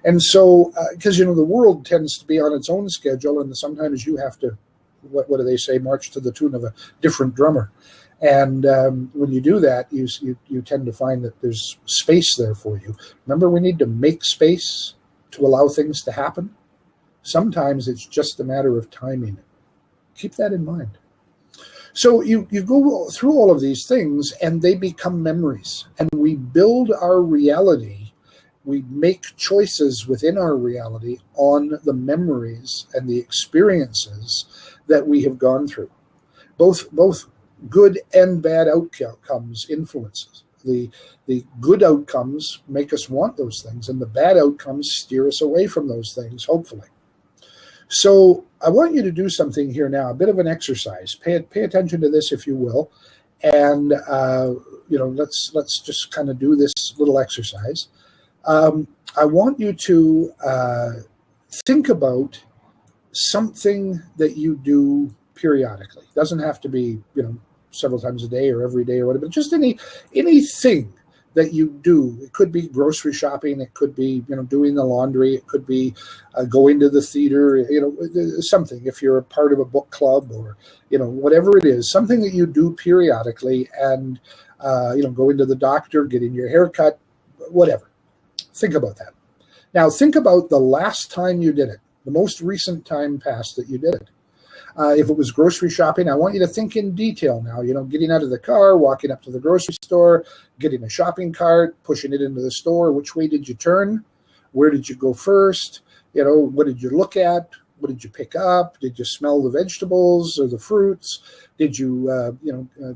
And so, because, the world tends to be on its own schedule, and sometimes you have to, what do they say, march to the tune of a different drummer. And when you do that, you tend to find that there's space there for you. Remember, we need to make space to allow things to happen. Sometimes it's just a matter of timing. Keep that in mind. So you go through all of these things, and they become memories. And we build our reality. We make choices within our reality on the memories and the experiences that we have gone through. Both good and bad outcomes influences. The good outcomes make us want those things, and the bad outcomes steer us away from those things, hopefully. So I want you to do something here now, a bit of an exercise. Pay attention to this, if you will, and let's just kind of do this little exercise. I want you to think about something that you do periodically. It doesn't have to be, several times a day or every day or whatever, but just anything that you do. It could be grocery shopping. It could be, doing the laundry. It could be going to the theater, something. If you're a part of a book club or, whatever it is, something that you do periodically, and, going to the doctor, getting your hair cut, whatever. Think about that. Now, think about the last time you did it, the most recent time past that you did it. If it was grocery shopping, I want you to think in detail now, getting out of the car, walking up to the grocery store, getting a shopping cart, pushing it into the store. Which way did you turn? Where did you go first? What did you look at? What did you pick up? Did you smell the vegetables or the fruits? Did you,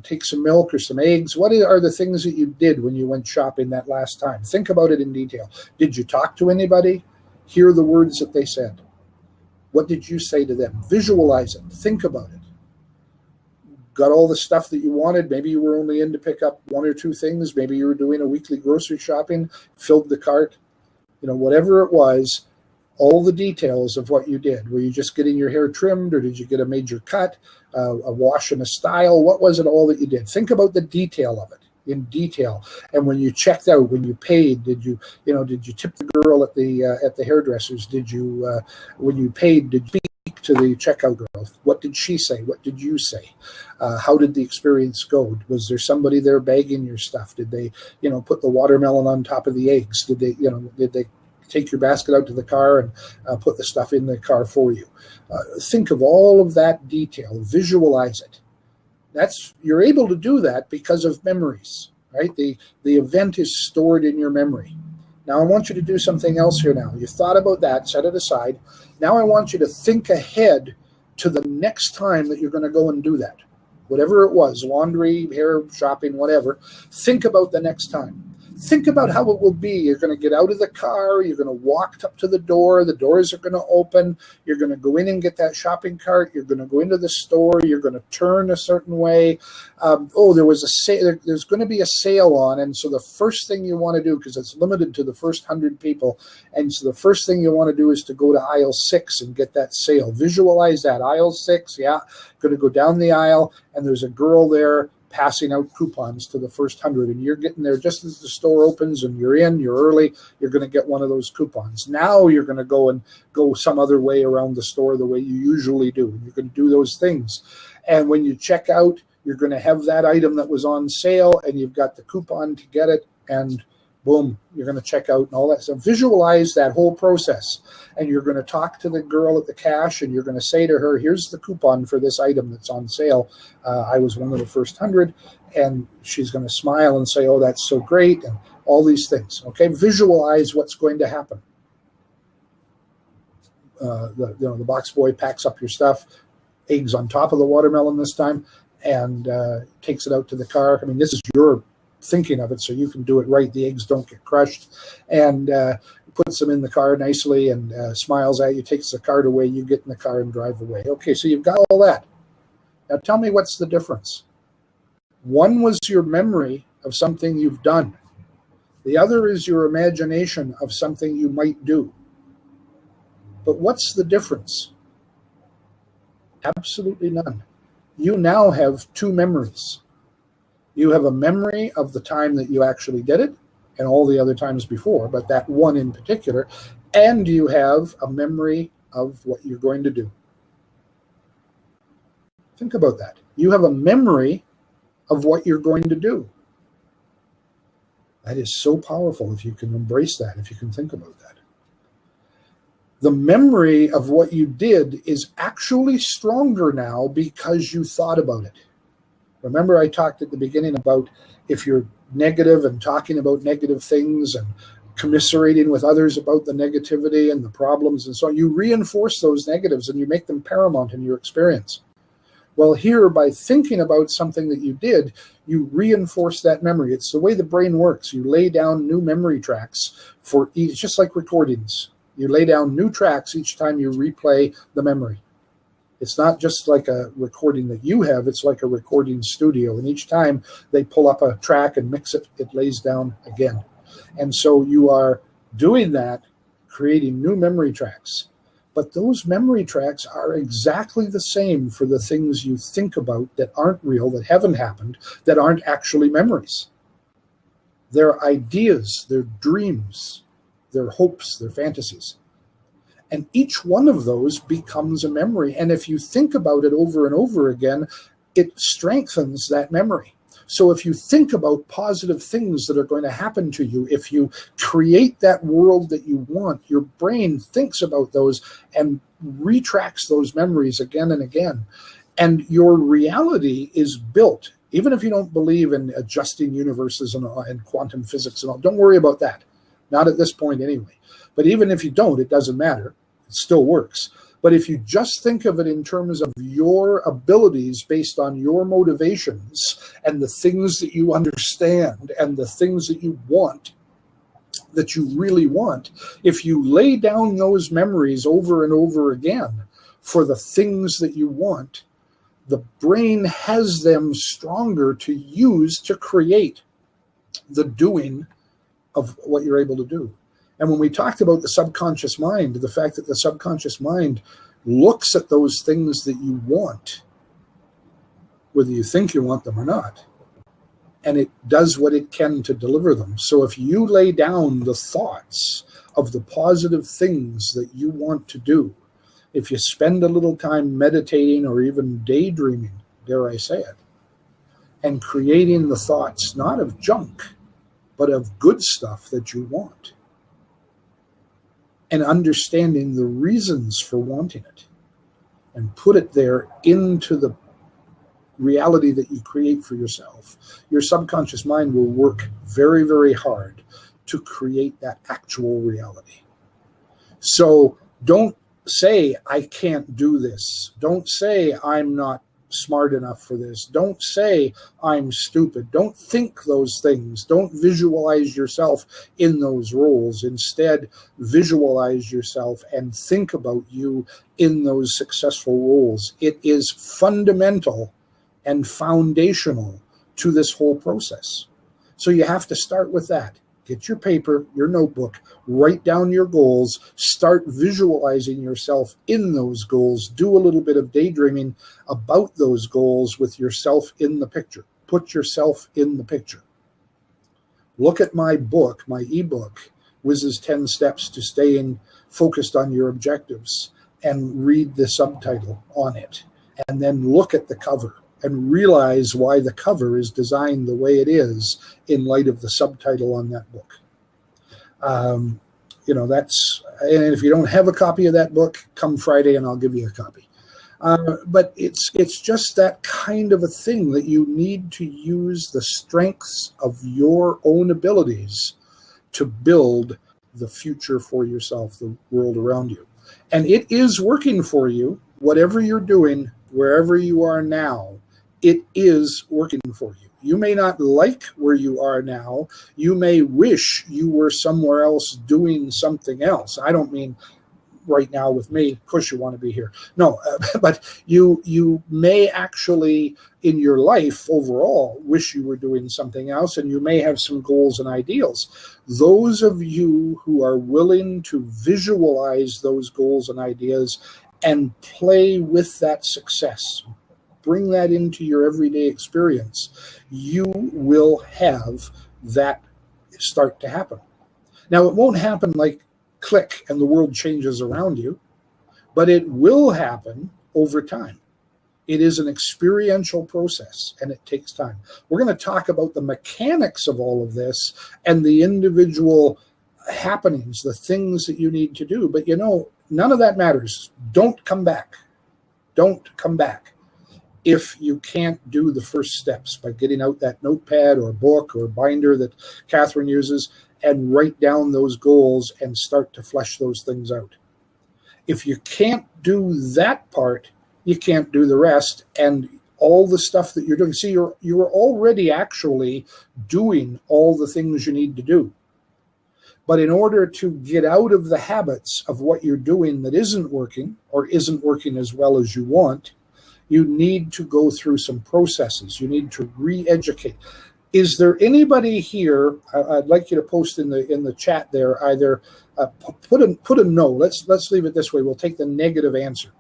take some milk or some eggs? What are the things that you did when you went shopping that last time? Think about it in detail. Did you talk to anybody? Hear the words that they said. What did you say to them? Visualize it. Think about it. Got all the stuff that you wanted. Maybe you were only in to pick up one or two things. Maybe you were doing a weekly grocery shopping, filled the cart. Whatever it was, all the details of what you did. Were you just getting your hair trimmed, or did you get a major cut, a wash and a style? What was it all that you did? Think about the detail of it in detail. And when you checked out, when you paid, did you tip the girl at the hairdressers? Did you, when you paid, did you speak to the checkout girl? What did she say? What did you say? How did the experience go? Was there somebody there bagging your stuff? Did they, put the watermelon on top of the eggs? Did they take your basket out to the car and put the stuff in the car for you? Think of all of that detail. Visualize it. You're able to do that because of memories, right? The event is stored in your memory. Now I want you to do something else here now. You thought about that, set it aside. Now I want you to think ahead to the next time that you're going to go and do that. Whatever it was, laundry, hair, shopping, whatever. Think about the next time. Think about how it will be. You're going to get out of the car. You're going to walk up to the door. The doors are going to open. You're going to go in and get that shopping cart. You're going to go into the store. You're going to turn a certain way. There was a sale. There's going to be a sale on. And so the first thing you want to do, because it's limited to the first 100 people, and so the first thing you want to do is to go to aisle 6 and get that sale. Visualize that. Aisle 6, yeah. Going to go down the aisle, and there's a girl there passing out coupons to the first 100, and you're getting there just as the store opens, and you're early, you're going to get one of those coupons. Now you're going to go some other way around the store the way you usually do, and you're going to do those things. And when you check out, you're going to have that item that was on sale, and you've got the coupon to get it, and boom, you're going to check out and all that. So visualize that whole process, and you're going to talk to the girl at the cash, and you're going to say to her, here's the coupon for this item that's on sale. I was one of the first 100, and she's going to smile and say, oh, that's so great, and all these things. Okay, visualize what's going to happen. The box boy packs up your stuff, eggs on top of the watermelon this time, and takes it out to the car. I mean, this is your thinking of it, so you can do it right. The eggs don't get crushed, and puts them in the car nicely and smiles at you, takes the card away, you get in the car and drive away. Okay, so you've got all that. Now tell me what's the difference. One was your memory of something you've done. The other is your imagination of something you might do. But what's the difference? Absolutely none. You now have two memories. You have a memory of the time that you actually did it and all the other times before, but that one in particular, and you have a memory of what you're going to do. Think about that. You have a memory of what you're going to do. That is so powerful if you can embrace that, if you can think about that. The memory of what you did is actually stronger now because you thought about it. Remember I talked at the beginning about if you're negative and talking about negative things and commiserating with others about the negativity and the problems and so on, you reinforce those negatives and you make them paramount in your experience. Well, here, by thinking about something that you did, you reinforce that memory. It's the way the brain works. You lay down new memory tracks for each, just like recordings. You lay down new tracks each time you replay the memory. It's not just like a recording that you have, it's like a recording studio. And each time they pull up a track and mix it, it lays down again. And so you are doing that, creating new memory tracks. But those memory tracks are exactly the same for the things you think about that aren't real, that haven't happened, that aren't actually memories. They're ideas, they're dreams, they're hopes, they're fantasies. And each one of those becomes a memory. And if you think about it over and over again, it strengthens that memory. So if you think about positive things that are going to happen to you, if you create that world that you want, your brain thinks about those and retracts those memories again and again. And your reality is built, even if you don't believe in adjusting universes and quantum physics and all, don't worry about that. Not at this point anyway. But even if you don't, it doesn't matter. It still works. But if you just think of it in terms of your abilities based on your motivations and the things that you understand and the things that you want, that you really want, if you lay down those memories over and over again for the things that you want, the brain has them stronger to use to create the doing of what you're able to do. And when we talked about the subconscious mind, the fact that the subconscious mind looks at those things that you want, whether you think you want them or not, and it does what it can to deliver them. So if you lay down the thoughts of the positive things that you want to do, if you spend a little time meditating or even daydreaming, dare I say it, and creating the thoughts not of junk, but of good stuff that you want, and understanding the reasons for wanting it, and put it there into the reality that you create for yourself, your subconscious mind will work very, very hard to create that actual reality. So don't say, I can't do this. Don't say, I'm not smart enough for this. Don't say, I'm stupid. Don't think those things. Don't visualize yourself in those roles. Instead, visualize yourself and think about you in those successful roles. It is fundamental and foundational to this whole process. So you have to start with that. Get your paper, your notebook, write down your goals, start visualizing yourself in those goals, do a little bit of daydreaming about those goals with yourself in the picture. Put yourself in the picture. Look at my book, my ebook, Wiz's 10 Steps to Staying Focused on Your Objectives, and read the subtitle on it. And then look at the cover and realize why the cover is designed the way it is in light of the subtitle on that book. You know, that's, and if you don't have a copy of that book, come Friday and I'll give you a copy. But it's just that kind of a thing that you need to use the strengths of your own abilities to build the future for yourself, the world around you. And it is working for you, whatever you're doing, wherever you are now. It is working for you. You may not like where you are now. You may wish you were somewhere else doing something else. I don't mean right now with me, of course you want to be here. No, but you may actually in your life overall wish you were doing something else, and you may have some goals and ideals. Those of you who are willing to visualize those goals and ideas and play with that success, bring that into your everyday experience, you will have that start to happen. Now, it won't happen like click and the world changes around you, but it will happen over time. It is an experiential process, and it takes time. We're going to talk about the mechanics of all of this and the individual happenings, the things that you need to do. But none of that matters. Don't come back. Don't come back if you can't do the first steps by getting out that notepad or book or binder that Catherine uses and write down those goals and start to flesh those things out. If you can't do that part, you can't do the rest. And all the stuff that you're doing, see, you're already actually doing all the things you need to do. But in order to get out of the habits of what you're doing that isn't working or isn't working as well as you want, you need to go through some processes. You need to re-educate. Is there anybody here? I'd like you to post in the chat there. Either put a no. Let's leave it this way. We'll take the negative answer.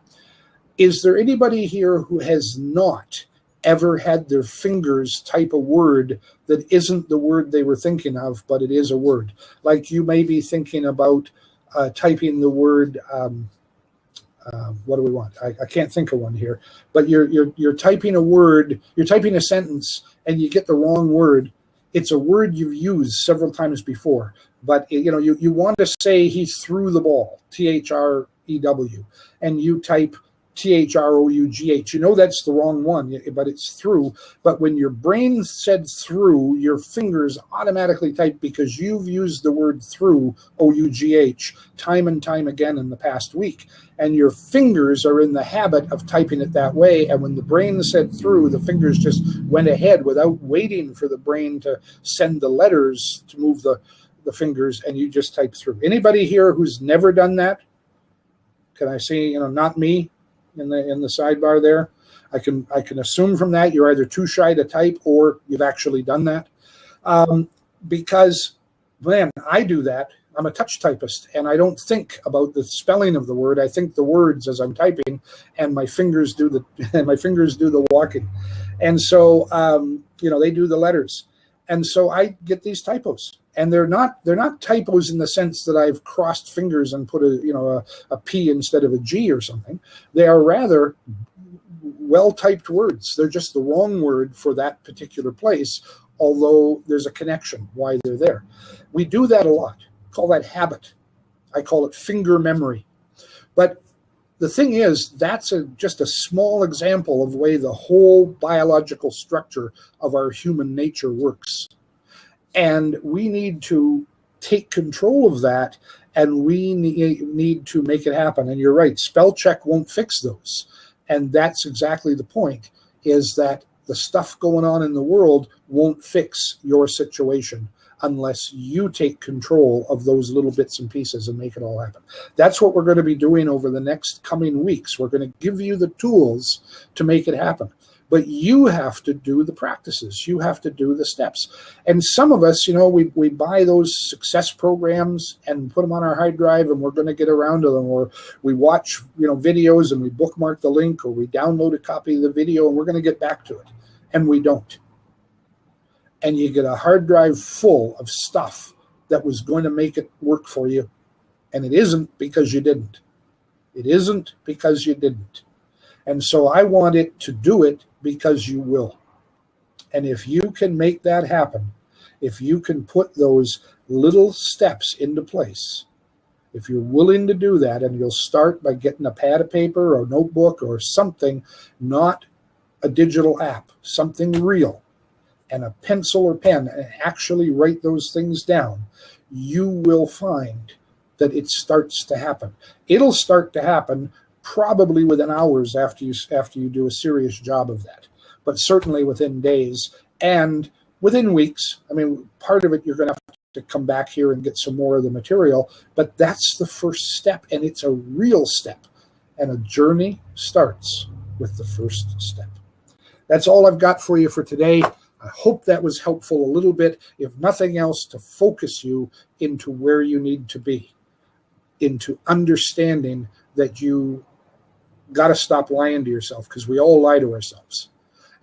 Is there anybody here who has not ever had their fingers type a word that isn't the word they were thinking of, but it is a word? Like you may be thinking about typing the word. What do we want? I can't think of one here. But you're typing a word. You're typing a sentence, and you get the wrong word. It's a word you've used several times before. But you want to say he threw the ball, THREW, and you type THROUGH. That's the wrong one, but it's through. But when your brain said through, your fingers automatically type because you've used the word through, OUGH, time and time again in the past week. And your fingers are in the habit of typing it that way. And when the brain said through, the fingers just went ahead without waiting for the brain to send the letters to move the fingers, and you just type through. Anybody here who's never done that? Can I say, not me? In the sidebar there, I can assume from that you're either too shy to type or you've actually done that. Because, man, I do that. I'm a touch typist, and I don't think about the spelling of the word. I think the words as I'm typing, and my fingers do the walking. And so they do the letters, and so I get these typos. And they're not typos in the sense that I've crossed fingers and put a P instead of a G or something. They are rather well-typed words. They're just the wrong word for that particular place, although there's a connection why they're there. We do that a lot. Call that habit. I call it finger memory. But the thing is, that's just a small example of the way the whole biological structure of our human nature works. And we need to take control of that, and we need to make it happen. And you're right, spell check won't fix those. And that's exactly the point, is that the stuff going on in the world won't fix your situation unless you take control of those little bits and pieces and make it all happen. That's what we're going to be doing over the next coming weeks. We're going to give you the tools to make it happen. But you have to do the practices. You have to do the steps. And some of us, we buy those success programs and put them on our hard drive, and we're going to get around to them. Or we watch, videos and we bookmark the link, or we download a copy of the video and we're going to get back to it. And we don't. And you get a hard drive full of stuff that was going to make it work for you. And it isn't because you didn't. It isn't because you didn't. And so I want it to do it because you will. And if you can make that happen, if you can put those little steps into place, if you're willing to do that, and you'll start by getting a pad of paper or notebook or something, not a digital app, something real, and a pencil or pen, and actually write those things down, you will find that it starts to happen. It'll start to happen probably within hours after you do a serious job of that, but certainly within days. And within weeks, I mean, part of it you're going to have to come back here and get some more of the material, but that's the first step, and it's a real step. And a journey starts with the first step. That's all I've got for you for today. I hope that was helpful a little bit, if nothing else, to focus you into where you need to be, into understanding that you got to stop lying to yourself, because we all lie to ourselves.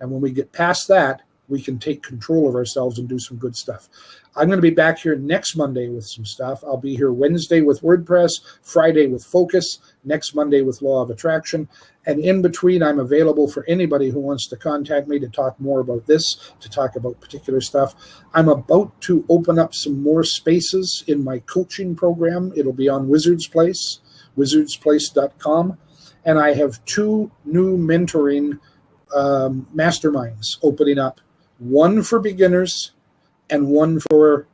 And when we get past that, we can take control of ourselves and do some good stuff. I'm going to be back here next Monday with some stuff. I'll be here Wednesday with WordPress, Friday with Focus, next Monday with Law of Attraction. And in between, I'm available for anybody who wants to contact me to talk more about this, to talk about particular stuff. I'm about to open up some more spaces in my coaching program. It'll be on Wizard's Place, wizardsplace.com. And I have 2 new mentoring masterminds opening up, one for beginners and one for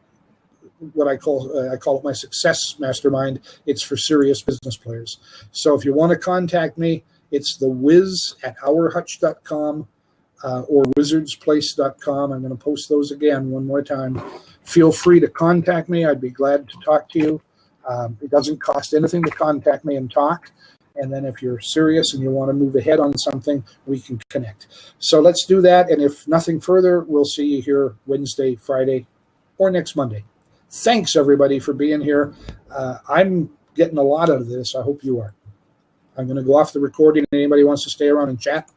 what I call it my success mastermind. It's for serious business players. So if you want to contact me, it's thewiz@howardhutch.com or wizardsplace.com. I'm going to post those again one more time. Feel free to contact me. I'd be glad to talk to you. It doesn't cost anything to contact me and talk. And then if you're serious and you want to move ahead on something, we can connect. So let's do that. And if nothing further, we'll see you here Wednesday, Friday, or next Monday. Thanks, everybody, for being here. I'm getting a lot out of this. I hope you are. I'm going to go off the recording. Anybody wants to stay around and chat?